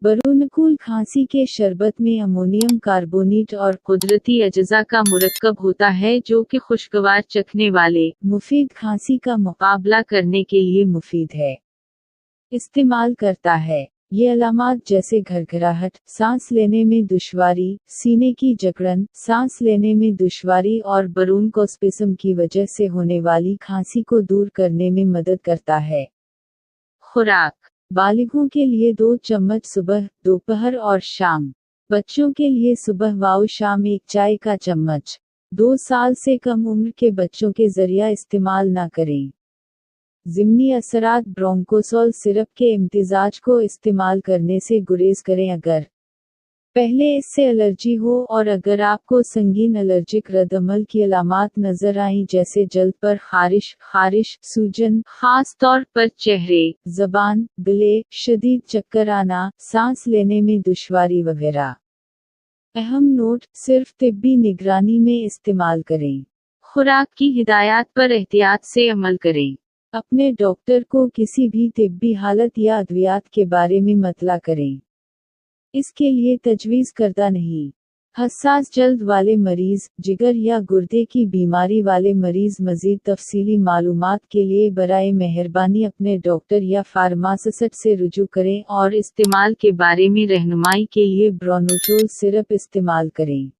बरूनकुल खांसी के शरबत में अमोनियम कार्बोनेट और कुदरती अजजा का मुरक्कब होता है जो कि खुशगवार चखने वाले मुफीद खांसी का मुकाबला करने के लिए मुफीद है। इस्तेमाल करता है। ये अलामात जैसे घरघराहट, सांस लेने में दुश्वारी, सीने की जकड़न, सांस लेने में दुश्वारी और बरूनकोस्पिज्म की वजह से होने वाली खांसी को दूर करने में मदद करता है। खुराक: बालिगों के लिए 2 चम्मच सुबह, दोपहर और शाम। बच्चों के लिए सुबह व शाम 1 चाय का चम्मच। 2 साल से कम उम्र के बच्चों के जरिया इस्तेमाल न करें। ज़िमनी असरात: ब्रोंकोसॉल सिरप के इम्तिजाज को इस्तेमाल करने से गुरेज करें अगर पहले इससे एलर्जी हो और अगर आपको संगीन एलर्जिक रद्द-अमल की अलामात नजर आईं जैसे जल्द पर खारिश, सूजन, खास तौर पर चेहरे, जबान, गले, शदीद चक्कर आना, सांस लेने में दुश्वारी वगैरह। अहम नोट: सिर्फ तिब्बी निगरानी में इस्तेमाल करें। खुराक की हिदायत पर एहतियात से अमल करें। अपने डॉक्टर को किसी भी तिब्बी हालत या अद्वियात के बारे में मतला करें। इसके लिए तजवीज़ करदा नहीं। हसास जल्द वाले मरीज, जिगर या गुर्दे की बीमारी वाले मरीज मज़ीद तफसीली मालूमात के लिए बराए मेहरबानी अपने डॉक्टर या फार्मासिस्ट से रुजू करें और इस्तेमाल के बारे में रहनुमाई के लिए ब्रोनोचोल सिरप इस्तेमाल करें।